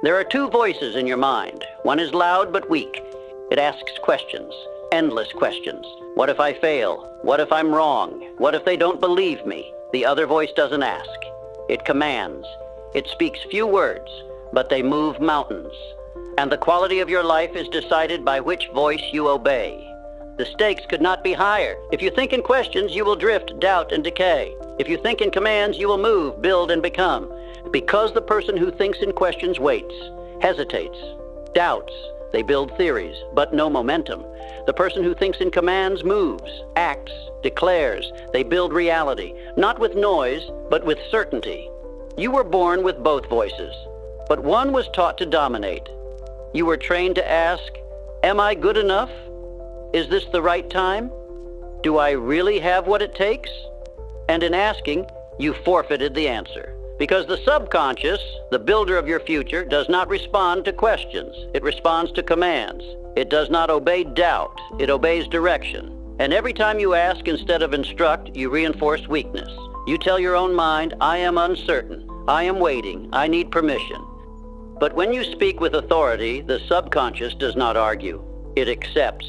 There are two voices in your mind. One is loud but weak. It asks questions, endless questions. What if I fail? What if I'm wrong? What if they don't believe me? The other voice doesn't ask. It commands. It speaks few words, but they move mountains. And the quality of your life is decided by which voice you obey. The stakes could not be higher. If you think in questions, you will drift, doubt, and decay. If you think in commands, you will move, build, and become. Because the person who thinks in questions waits, hesitates, doubts, they build theories, but no momentum. The person who thinks in commands moves, acts, declares. They build reality, not with noise, but with certainty. You were born with both voices, but one was taught to dominate. You were trained to ask, am I good enough? Is this the right time? Do I really have what it takes? And in asking, you forfeited the answer. Because the subconscious, the builder of your future, does not respond to questions. It responds to commands. It does not obey doubt. It obeys direction. And every time you ask instead of instruct, you reinforce weakness. You tell your own mind, I am uncertain. I am waiting. I need permission. But when you speak with authority, the subconscious does not argue. It accepts.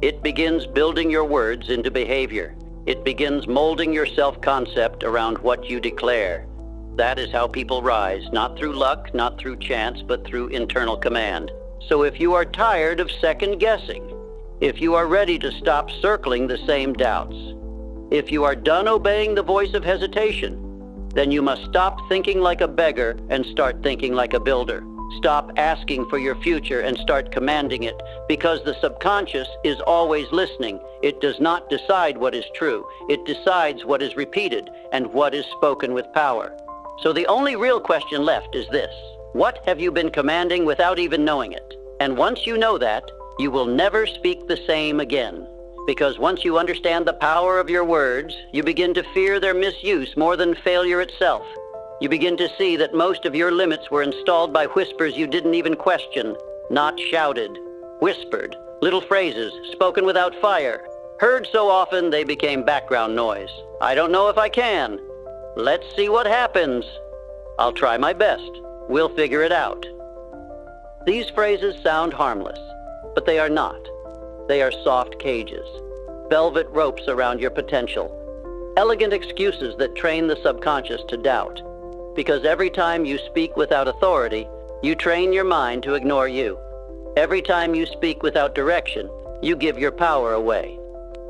It begins building your words into behavior. It begins molding your self-concept around what you declare. That is how people rise, not through luck, not through chance, but through internal command. So if you are tired of second-guessing, if you are ready to stop circling the same doubts, if you are done obeying the voice of hesitation, then you must stop thinking like a beggar and start thinking like a builder. Stop asking for your future and start commanding it, because the subconscious is always listening. It does not decide what is true. It decides what is repeated and what is spoken with power. So the only real question left is this: what have you been commanding without even knowing it? And once you know that, you will never speak the same again. Because once you understand the power of your words, you begin to fear their misuse more than failure itself. You begin to see that most of your limits were installed by whispers you didn't even question, not shouted, whispered, little phrases spoken without fire, heard so often they became background noise. I don't know if I can. Let's see what happens. I'll try my best. We'll figure it out. These phrases sound harmless, but they are not. They are soft cages, velvet ropes around your potential, elegant excuses that train the subconscious to doubt. Because every time you speak without authority, you train your mind to ignore you. Every time you speak without direction, you give your power away.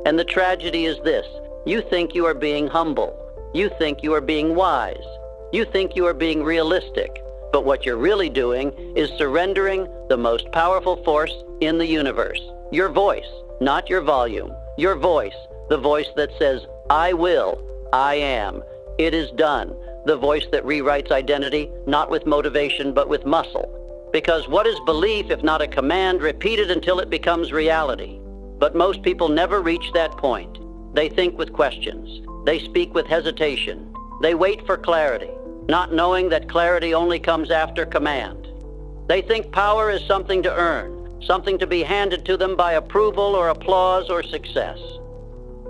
And the tragedy is this: you think you are being humble. You think you are being wise. You think you are being realistic. But what you're really doing is surrendering the most powerful force in the universe. Your voice, not your volume. Your voice, the voice that says, I will, I am, it is done. The voice that rewrites identity, not with motivation, but with muscle. Because what is belief if not a command repeated until it becomes reality? But most people never reach that point. They think with questions. They speak with hesitation. They wait for clarity, not knowing that clarity only comes after command. They think power is something to earn, something to be handed to them by approval or applause or success.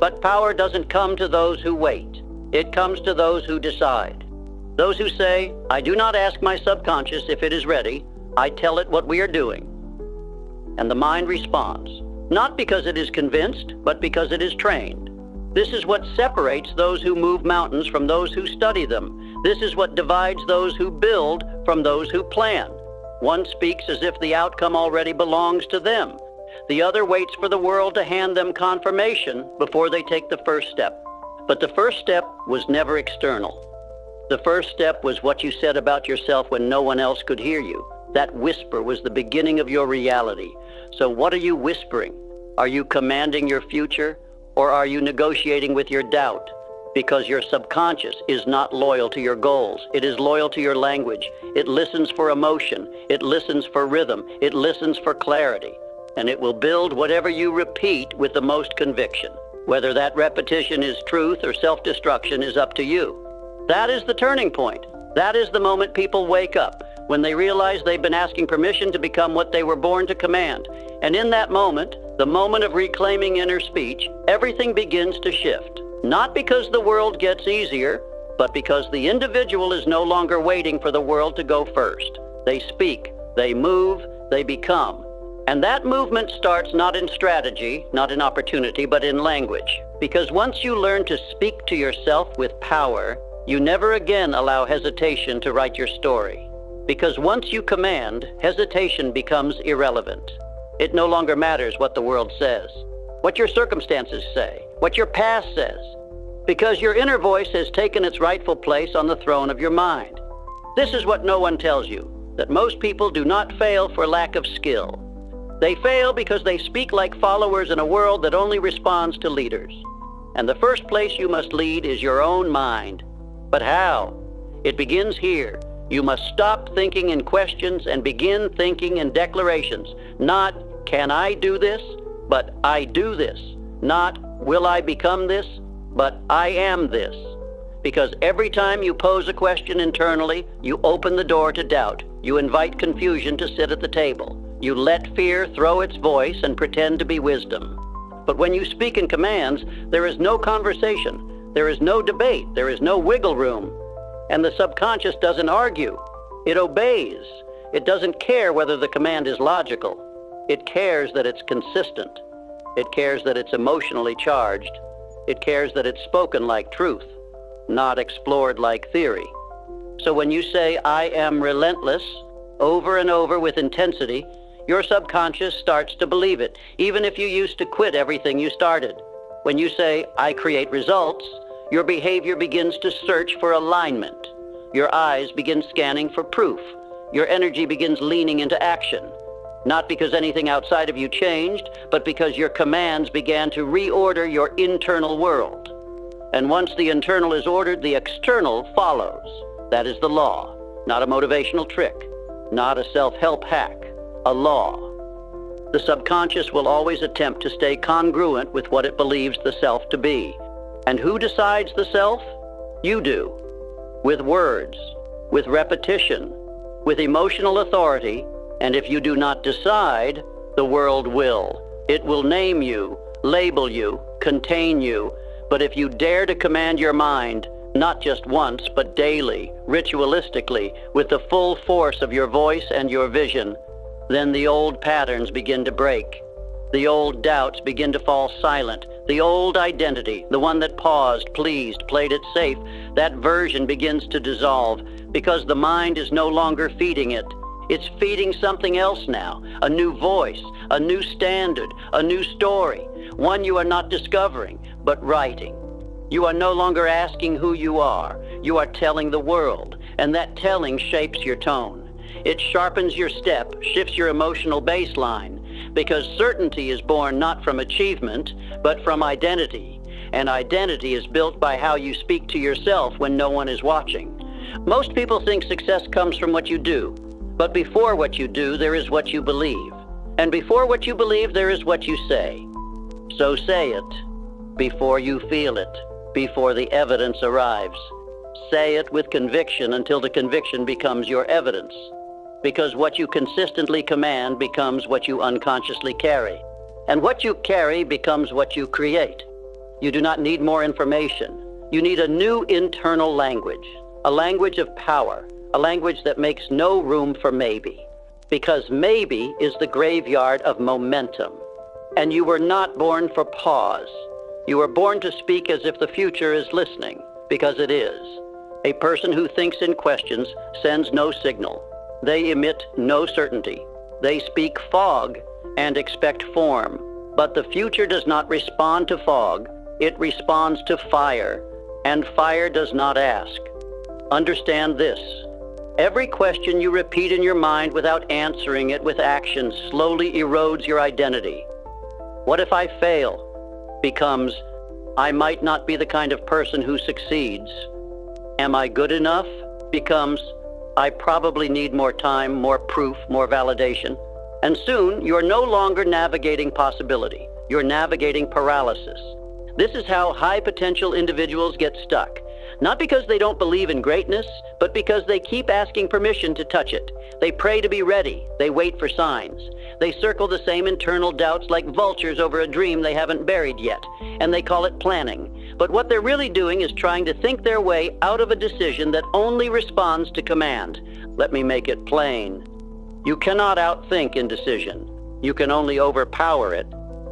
But power doesn't come to those who wait. It comes to those who decide. Those who say, I do not ask my subconscious if it is ready. I tell it what we are doing. And the mind responds, not because it is convinced, but because it is trained. This is what separates those who move mountains from those who study them. This is what divides those who build from those who plan. One speaks as if the outcome already belongs to them. The other waits for the world to hand them confirmation before they take the first step. But the first step was never external. The first step was what you said about yourself when no one else could hear you. That whisper was the beginning of your reality. So what are you whispering? Are you commanding your future? Or are you negotiating with your doubt? Because your subconscious is not loyal to your goals. It is loyal to your language. It listens for emotion. It listens for rhythm. It listens for clarity. And it will build whatever you repeat with the most conviction. Whether that repetition is truth or self-destruction is up to you. That is the turning point. That is the moment people wake up, when they realize they've been asking permission to become what they were born to command. And in that moment, the moment of reclaiming inner speech, everything begins to shift. Not because the world gets easier, but because the individual is no longer waiting for the world to go first. They speak, they move, they become. And that movement starts not in strategy, not in opportunity, but in language. Because once you learn to speak to yourself with power, you never again allow hesitation to write your story. Because once you command, hesitation becomes irrelevant. It no longer matters what the world says, what your circumstances say, what your past says, because your inner voice has taken its rightful place on the throne of your mind. This is what no one tells you, that most people do not fail for lack of skill. They fail because they speak like followers in a world that only responds to leaders. And the first place you must lead is your own mind. But how? It begins here. You must stop thinking in questions and begin thinking in declarations. Not, can I do this? But I do this. Not, will I become this? But I am this. Because every time you pose a question internally, you open the door to doubt. You invite confusion to sit at the table. You let fear throw its voice and pretend to be wisdom. But when you speak in commands, there is no conversation. There is no debate. There is no wiggle room. And the subconscious doesn't argue. It obeys. It doesn't care whether the command is logical. It cares that it's consistent. It cares that it's emotionally charged. It cares that it's spoken like truth, not explored like theory. So when you say, I am relentless, over and over with intensity, your subconscious starts to believe it, even if you used to quit everything you started. When you say, I create results, your behavior begins to search for alignment. Your eyes begin scanning for proof. Your energy begins leaning into action. Not because anything outside of you changed, but because your commands began to reorder your internal world. And once the internal is ordered, the external follows. That is the law, not a motivational trick, not a self-help hack, a law. The subconscious will always attempt to stay congruent with what it believes the self to be. And who decides the self? You do. With words, with repetition, with emotional authority, and if you do not decide, the world will. It will name you, label you, contain you, but if you dare to command your mind, not just once, but daily, ritualistically, with the full force of your voice and your vision, then the old patterns begin to break. The old doubts begin to fall silent. The old identity, the one that paused, pleased, played it safe, that version begins to dissolve because the mind is no longer feeding it. It's feeding something else now, a new voice, a new standard, a new story, one you are not discovering, but writing. You are no longer asking who you are telling the world, and that telling shapes your tone. It sharpens your step, shifts your emotional baseline, because certainty is born not from achievement, but from identity, and identity is built by how you speak to yourself when no one is watching. Most people think success comes from what you do. But before what you do, there is what you believe. And before what you believe, there is what you say. So say it before you feel it, before the evidence arrives. Say it with conviction until the conviction becomes your evidence. Because what you consistently command becomes what you unconsciously carry. And what you carry becomes what you create. You do not need more information. You need a new internal language, a language of power. A language that makes no room for maybe. Because maybe is the graveyard of momentum. And you were not born for pause. You were born to speak as if the future is listening, because it is. A person who thinks in questions sends no signal. They emit no certainty. They speak fog and expect form. But the future does not respond to fog. It responds to fire. And fire does not ask. Understand this. Every question you repeat in your mind without answering it with action slowly erodes your identity. What if I fail? Becomes, I might not be the kind of person who succeeds. Am I good enough? Becomes, I probably need more time, more proof, more validation. And soon, you're no longer navigating possibility. You're navigating paralysis. This is how high-potential individuals get stuck. Not because they don't believe in greatness, but because they keep asking permission to touch it. They pray to be ready. They wait for signs. They circle the same internal doubts like vultures over a dream they haven't buried yet, and they call it planning. But what they're really doing is trying to think their way out of a decision that only responds to command. Let me make it plain. You cannot outthink indecision. You can only overpower it.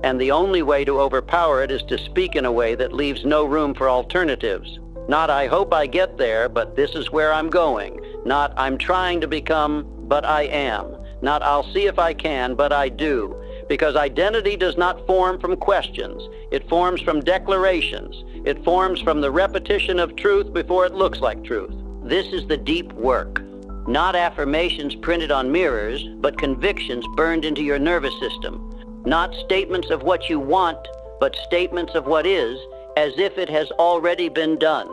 And the only way to overpower it is to speak in a way that leaves no room for alternatives. Not "I hope I get there, but this is where I'm going." Not "I'm trying to become, but I am." Not "I'll see if I can, but I do." Because identity does not form from questions. It forms from declarations. It forms from the repetition of truth before it looks like truth. This is the deep work. Not affirmations printed on mirrors, but convictions burned into your nervous system. Not statements of what you want, but statements of what is, as if it has already been done.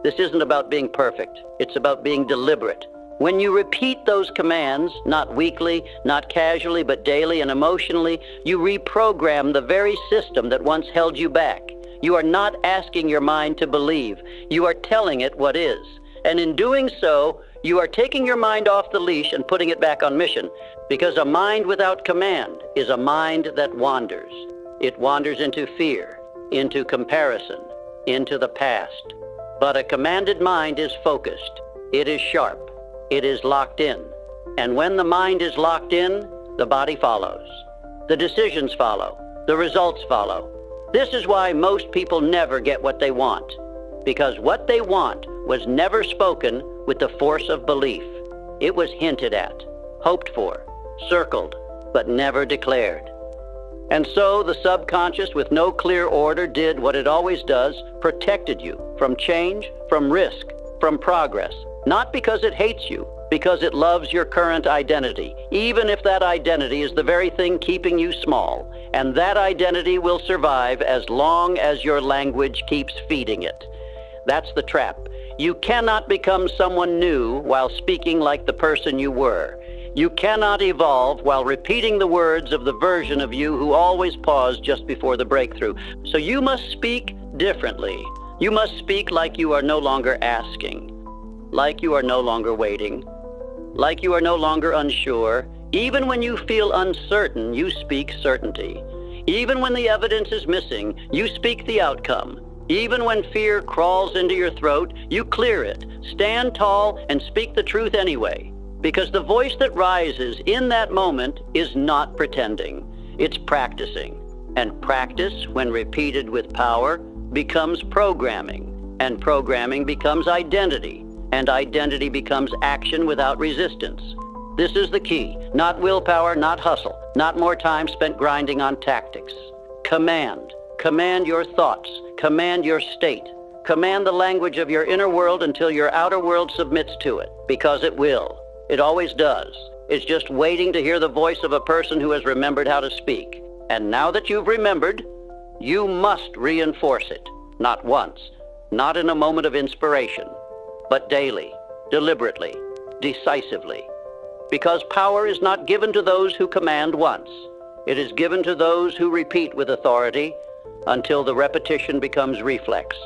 This isn't about being perfect. It's about being deliberate. When you repeat those commands, not weekly, not casually, but daily and emotionally, you reprogram the very system that once held you back. You are not asking your mind to believe. You are telling it what is. And in doing so, you are taking your mind off the leash and putting it back on mission, because a mind without command is a mind that wanders. It wanders into fear, into comparison, into the past. But a commanded mind is focused. It is sharp. It is locked in. And when the mind is locked in, the body follows. The decisions follow. The results follow. This is why most people never get what they want, because what they want was never spoken with the force of belief. It was hinted at, hoped for, circled, but never declared. And so the subconscious, with no clear order, did what it always does, protected you from change, from risk, from progress. Not because it hates you, because it loves your current identity, even if that identity is the very thing keeping you small. And that identity will survive as long as your language keeps feeding it. That's the trap. You cannot become someone new while speaking like the person you were. You cannot evolve while repeating the words of the version of you who always paused just before the breakthrough. So you must speak differently. You must speak like you are no longer asking, like you are no longer waiting, like you are no longer unsure. Even when you feel uncertain, you speak certainty. Even when the evidence is missing, you speak the outcome. Even when fear crawls into your throat, you clear it. Stand tall and speak the truth anyway. Because the voice that rises in that moment is not pretending. It's practicing. And practice, when repeated with power, becomes programming. And programming becomes identity. And identity becomes action without resistance. This is the key. Not willpower, not hustle. Not more time spent grinding on tactics. Command. Command your thoughts. Command your state. Command the language of your inner world until your outer world submits to it. Because it will. It always does. It's just waiting to hear the voice of a person who has remembered how to speak. And now that you've remembered, you must reinforce it. Not once. Not in a moment of inspiration. But daily. Deliberately. Decisively. Because power is not given to those who command once. It is given to those who repeat with authority until the repetition becomes reflex.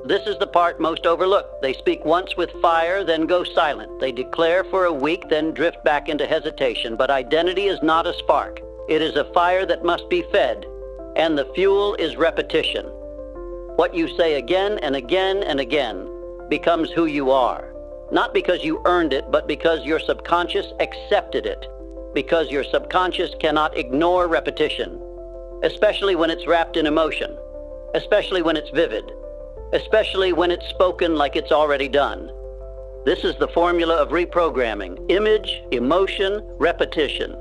This is the part most overlooked. They speak once with fire, then go silent. They declare for a week, then drift back into hesitation. But identity is not a spark. It is a fire that must be fed, and the fuel is repetition. What you say again and again and again becomes who you are. Not because you earned it, but because your subconscious accepted it. Because your subconscious cannot ignore repetition, especially when it's wrapped in emotion, especially when it's vivid, especially when it's spoken like it's already done. This is the formula of reprogramming: image, emotion, repetition.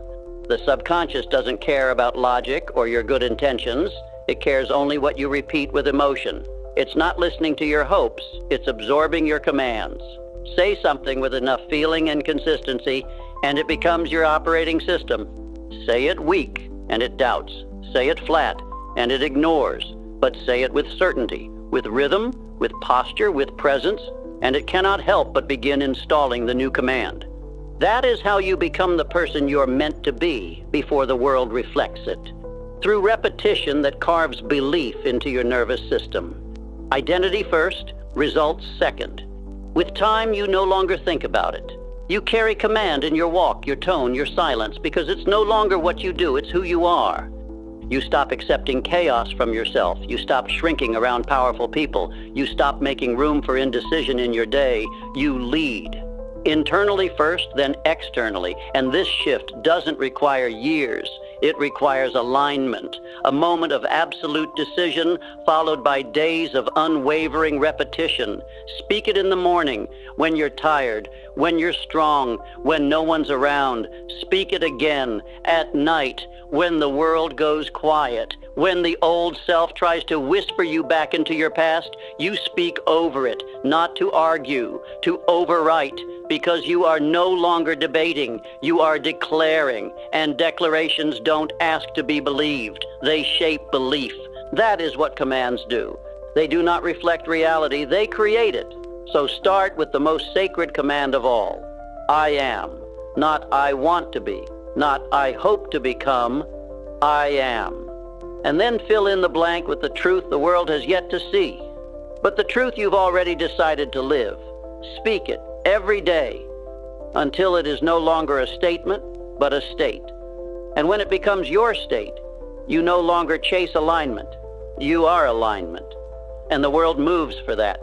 The subconscious doesn't care about logic or your good intentions. It cares only what you repeat with emotion. It's not listening to your hopes. It's absorbing your commands. Say something with enough feeling and consistency, and it becomes your operating system. Say it weak, and it doubts. Say it flat, and it ignores. But say it with certainty, with rhythm, with posture, with presence, and it cannot help but begin installing the new command. That is how you become the person you're meant to be before the world reflects it. Through repetition that carves belief into your nervous system. Identity first, results second. With time, you no longer think about it. You carry command in your walk, your tone, your silence, because it's no longer what you do, it's who you are. You stop accepting chaos from yourself. You stop shrinking around powerful people. You stop making room for indecision in your day. You lead. Internally first, then externally. And this shift doesn't require years. It requires alignment, a moment of absolute decision followed by days of unwavering repetition. Speak it in the morning, when you're tired, when you're strong, when no one's around. Speak it again at night, when the world goes quiet. When the old self tries to whisper you back into your past, you speak over it, not to argue, to overwrite, because you are no longer debating, you are declaring, and declarations don't ask to be believed, they shape belief. That is what commands do. They do not reflect reality, they create it. So start with the most sacred command of all. I am. Not I want to be, not I hope to become, I am. And then fill in the blank with the truth the world has yet to see, but the truth you've already decided to live. Speak it every day until it is no longer a statement, but a state. And when it becomes your state, you no longer chase alignment. You are alignment. And the world moves for that.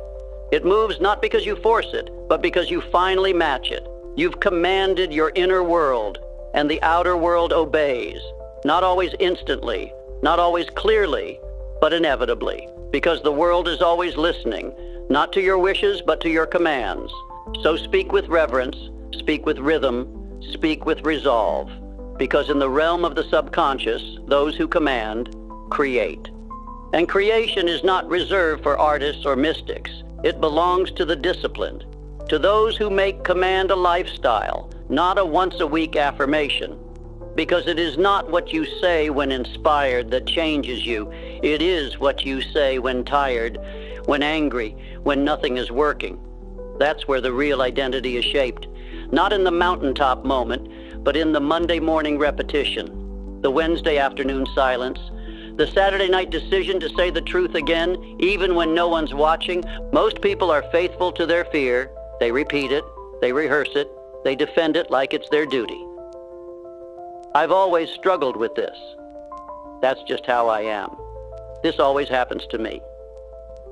It moves not because you force it, but because you finally match it. You've commanded your inner world, and the outer world obeys. Not always instantly, not always clearly, but inevitably, because the world is always listening, not to your wishes, but to your commands. So speak with reverence, speak with rhythm, speak with resolve, because in the realm of the subconscious, those who command, create. And creation is not reserved for artists or mystics. It belongs to the disciplined, to those who make command a lifestyle, not a once-a-week affirmation. Because it is not what you say when inspired that changes you. It is what you say when tired, when angry, when nothing is working. That's where the real identity is shaped. Not in the mountaintop moment, but in the Monday morning repetition, the Wednesday afternoon silence, the Saturday night decision to say the truth again, even when no one's watching. Most people are faithful to their fear. They repeat it, they rehearse it, they defend it like it's their duty. I've always struggled with this. That's just how I am. This always happens to me.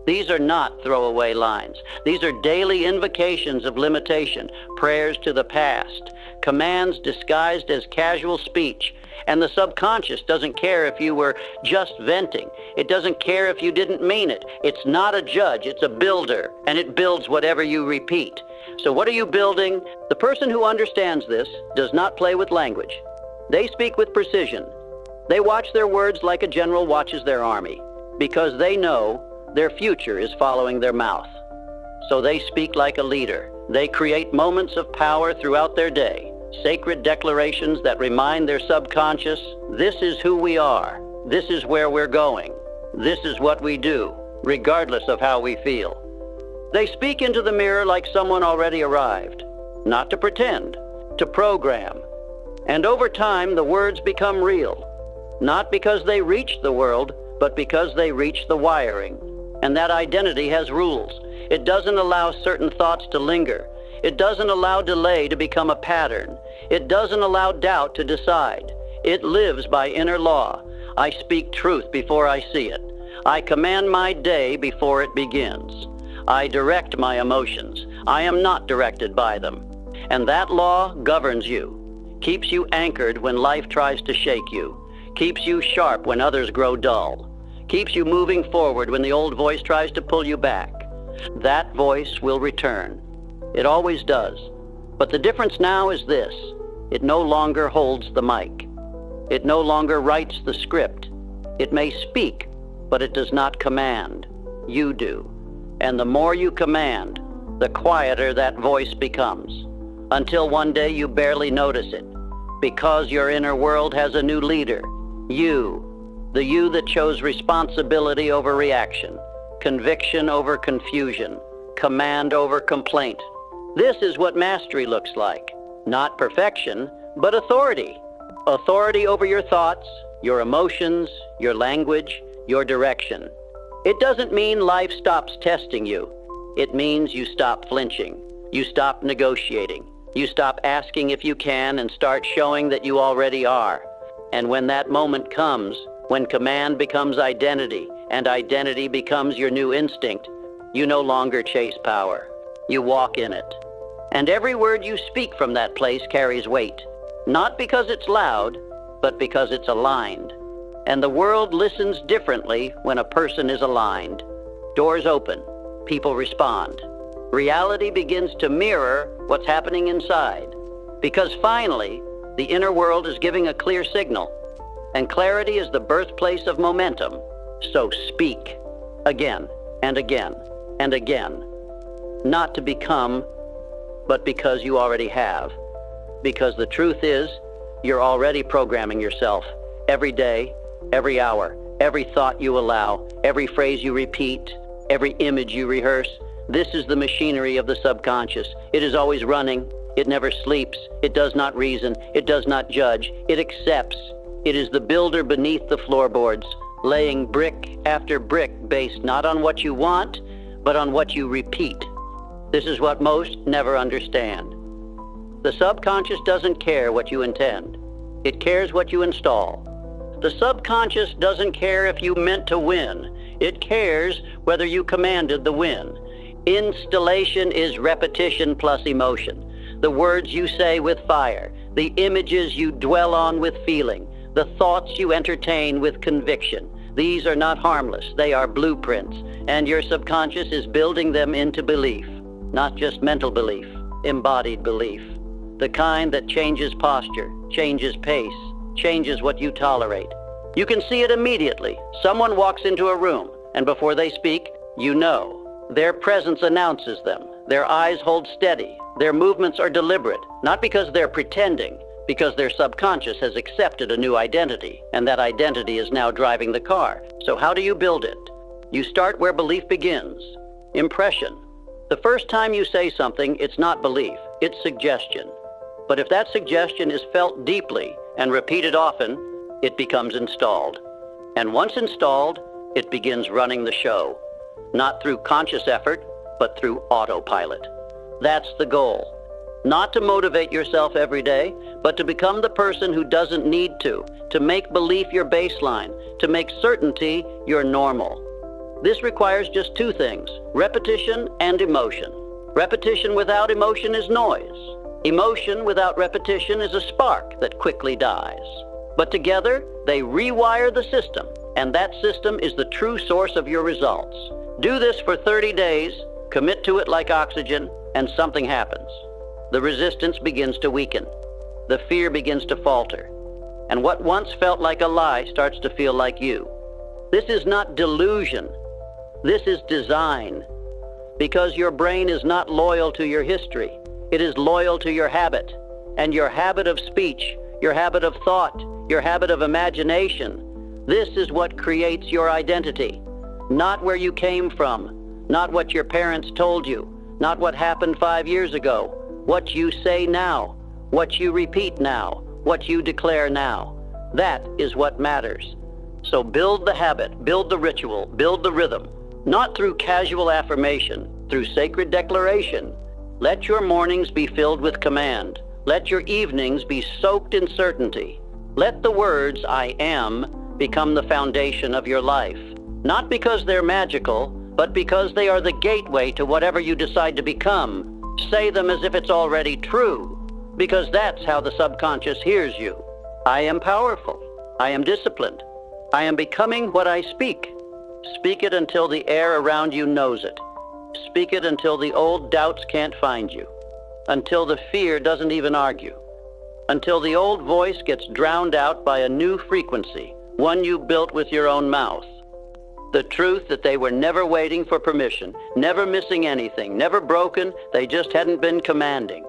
These are not throwaway lines. These are daily invocations of limitation, prayers to the past, commands disguised as casual speech. And the subconscious doesn't care if you were just venting. It doesn't care if you didn't mean it. It's not a judge, it's a builder, and it builds whatever you repeat. So what are you building? The person who understands this does not play with language. They speak with precision. They watch their words like a general watches their army, because they know their future is following their mouth. So they speak like a leader. They create moments of power throughout their day, sacred declarations that remind their subconscious, this is who we are, this is where we're going, this is what we do, regardless of how we feel. They speak into the mirror like someone already arrived, not to pretend, to program. And over time, the words become real, not because they reach the world, but because they reach the wiring. And that identity has rules. It doesn't allow certain thoughts to linger. It doesn't allow delay to become a pattern. It doesn't allow doubt to decide. It lives by inner law. I speak truth before I see it. I command my day before it begins. I direct my emotions. I am not directed by them. And that law governs you. Keeps you anchored when life tries to shake you, keeps you sharp when others grow dull, keeps you moving forward when the old voice tries to pull you back. That voice will return. It always does. But the difference now is this: it no longer holds the mic. It no longer writes the script. It may speak, but it does not command. You do. And the more you command, the quieter that voice becomes. Until one day you barely notice it, because your inner world has a new leader. You, the you that chose responsibility over reaction, conviction over confusion, command over complaint. This is what mastery looks like. Not perfection, but authority. Authority over your thoughts, your emotions, your language, your direction. It doesn't mean life stops testing you. It means you stop flinching. You stop negotiating. You stop asking if you can and start showing that you already are. And when that moment comes, when command becomes identity and identity becomes your new instinct, you no longer chase power. You walk in it. And every word you speak from that place carries weight, not because it's loud, but because it's aligned. And the world listens differently when a person is aligned. Doors open, people respond. Reality begins to mirror what's happening inside, because finally, the inner world is giving a clear signal, and clarity is the birthplace of momentum. So speak again and again and again, not to become, but because you already have. Because the truth is, you're already programming yourself every day, every hour, every thought you allow, every phrase you repeat, every image you rehearse. This is the machinery of the subconscious. It is always running. It never sleeps. It does not reason. It does not judge. It accepts. It is the builder beneath the floorboards, laying brick after brick based not on what you want, but on what you repeat. This is what most never understand. The subconscious doesn't care what you intend. It cares what you install. The subconscious doesn't care if you meant to win. It cares whether you commanded the win. Installation is repetition plus emotion. The words you say with fire, the images you dwell on with feeling, the thoughts you entertain with conviction. These are not harmless. They are blueprints, and your subconscious is building them into belief. Not just mental belief, embodied belief. The kind that changes posture, changes pace, changes what you tolerate. You can see it immediately. Someone walks into a room, and before they speak, you know. Their presence announces them. Their eyes hold steady. Their movements are deliberate, not because they're pretending, because their subconscious has accepted a new identity, and that identity is now driving the car. So how do you build it? You start where belief begins. Impression. The first time you say something, it's not belief, it's suggestion. But if that suggestion is felt deeply and repeated often, it becomes installed. And once installed, it begins running the show. Not through conscious effort, but through autopilot. That's the goal. Not to motivate yourself every day, but to become the person who doesn't need to make belief your baseline, to make certainty your normal. This requires just two things, repetition and emotion. Repetition without emotion is noise. Emotion without repetition is a spark that quickly dies. But together, they rewire the system, and that system is the true source of your results. Do this for 30 days, commit to it like oxygen, and something happens. The resistance begins to weaken. The fear begins to falter. And what once felt like a lie starts to feel like you. This is not delusion. This is design. Because your brain is not loyal to your history. It is loyal to your habit. And your habit of speech, your habit of thought, your habit of imagination. This is what creates your identity. Not where you came from, not what your parents told you, not what happened 5 years ago, what you say now, what you repeat now, what you declare now. That is what matters. So build the habit, build the ritual, build the rhythm, not through casual affirmation, through sacred declaration. Let your mornings be filled with command. Let your evenings be soaked in certainty. Let the words I am become the foundation of your life. Not because they're magical, but because they are the gateway to whatever you decide to become. Say them as if it's already true, because that's how the subconscious hears you. I am powerful. I am disciplined. I am becoming what I speak. Speak it until the air around you knows it. Speak it until the old doubts can't find you, until the fear doesn't even argue, until the old voice gets drowned out by a new frequency, one you built with your own mouth. The truth that they were never waiting for permission, never missing anything, never broken, they just hadn't been commanding.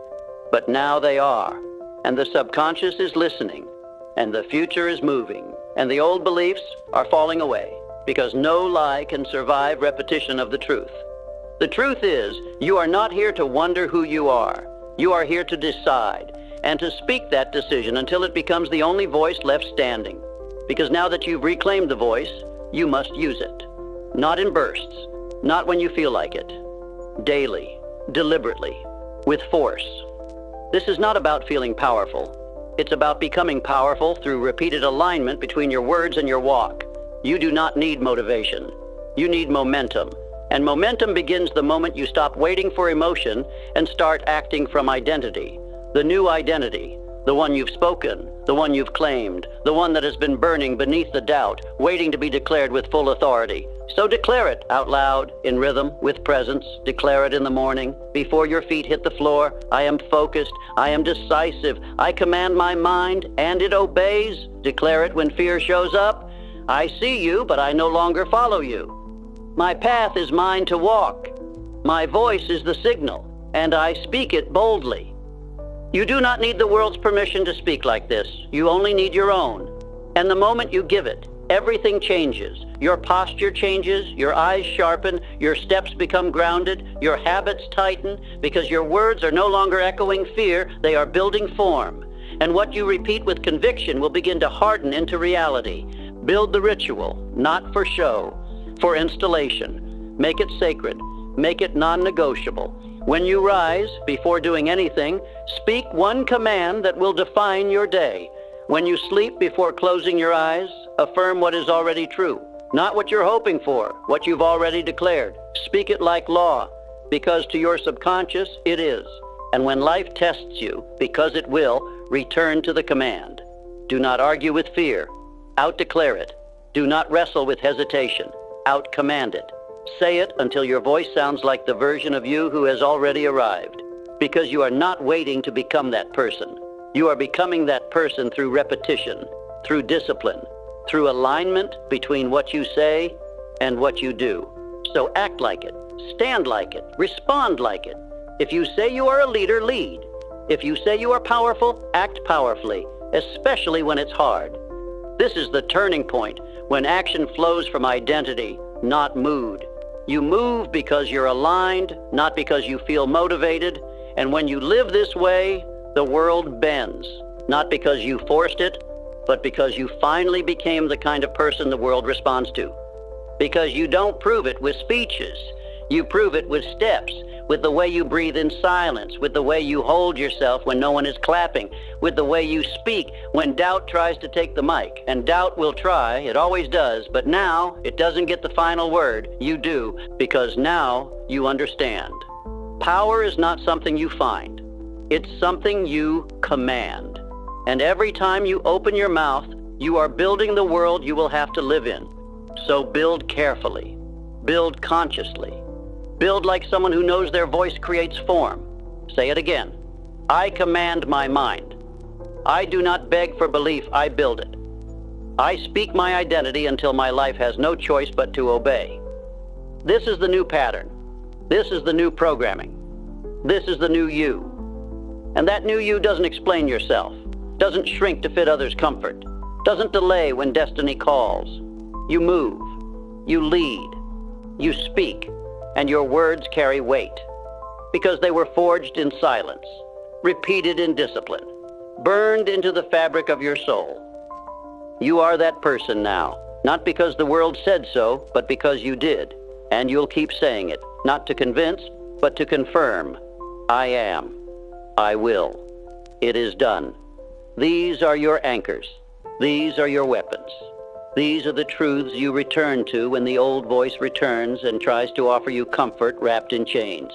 But now they are, and the subconscious is listening, and the future is moving, and the old beliefs are falling away, because no lie can survive repetition of the truth. The truth is, you are not here to wonder who you are. You are here to decide, and to speak that decision until it becomes the only voice left standing. Because now that you've reclaimed the voice, you must use it. Not in bursts, not when you feel like it. Daily, deliberately, with force. This is not about feeling powerful. It's about becoming powerful through repeated alignment between your words and your walk. You do not need motivation. You need momentum. And momentum begins the moment you stop waiting for emotion and start acting from identity. The new identity, the one you've spoken, the one you've claimed, the one that has been burning beneath the doubt, waiting to be declared with full authority. So declare it out loud, in rhythm, with presence. Declare it in the morning, before your feet hit the floor. I am focused. I am decisive. I command my mind, and it obeys. Declare it when fear shows up. I see you, but I no longer follow you. My path is mine to walk. My voice is the signal, and I speak it boldly. You do not need the world's permission to speak like this. You only need your own. And the moment you give it, everything changes. Your posture changes, your eyes sharpen, your steps become grounded, your habits tighten, because your words are no longer echoing fear, they are building form. And what you repeat with conviction will begin to harden into reality. Build the ritual, not for show, for installation. Make it sacred. Make it non-negotiable. When you rise, before doing anything, speak one command that will define your day. When you sleep, before closing your eyes, affirm what is already true. Not what you're hoping for, what you've already declared. Speak it like law, because to your subconscious, it is. And when life tests you, because it will, return to the command. Do not argue with fear. Out-declare it. Do not wrestle with hesitation. Out-command it. Say it until your voice sounds like the version of you who has already arrived. Because you are not waiting to become that person. You are becoming that person through repetition, through discipline, through alignment between what you say and what you do. So act like it, stand like it, respond like it. If you say you are a leader, lead. If you say you are powerful, act powerfully, especially when it's hard. This is the turning point when action flows from identity, not mood. You move because you're aligned, not because you feel motivated. And when you live this way, the world bends, not because you forced it, but because you finally became the kind of person the world responds to. Because you don't prove it with speeches. You prove it with steps, with the way you breathe in silence, with the way you hold yourself when no one is clapping, with the way you speak when doubt tries to take the mic. And doubt will try, it always does, but now it doesn't get the final word. You do, because now you understand. Power is not something you find. It's something you command. And every time you open your mouth, you are building the world you will have to live in. So build carefully. Build consciously. Build like someone who knows their voice creates form. Say it again. I command my mind. I do not beg for belief, I build it. I speak my identity until my life has no choice but to obey. This is the new pattern. This is the new programming. This is the new you. And that new you doesn't explain yourself, doesn't shrink to fit others' comfort, doesn't delay when destiny calls. You move, you lead, you speak, and your words carry weight, because they were forged in silence, repeated in discipline, burned into the fabric of your soul. You are that person now, not because the world said so, but because you did, and you'll keep saying it, not to convince, but to confirm. I am. I will. It is done. These are your anchors. These are your weapons. These are the truths you return to when the old voice returns and tries to offer you comfort wrapped in chains.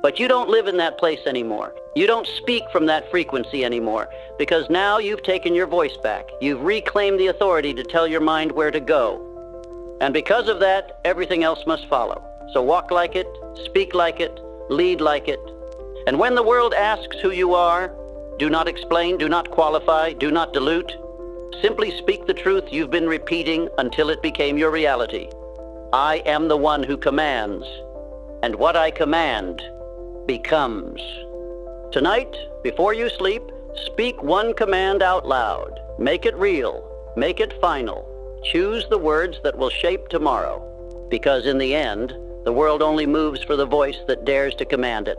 But you don't live in that place anymore. You don't speak from that frequency anymore, because now you've taken your voice back. You've reclaimed the authority to tell your mind where to go. And because of that, everything else must follow. So walk like it, speak like it, lead like it. And when the world asks who you are, do not explain, do not qualify, do not dilute. Simply speak the truth you've been repeating until it became your reality. I am the one who commands, and what I command becomes. Tonight, before you sleep, speak one command out loud. Make it real. Make it final. Choose the words that will shape tomorrow. Because in the end, the world only moves for the voice that dares to command it.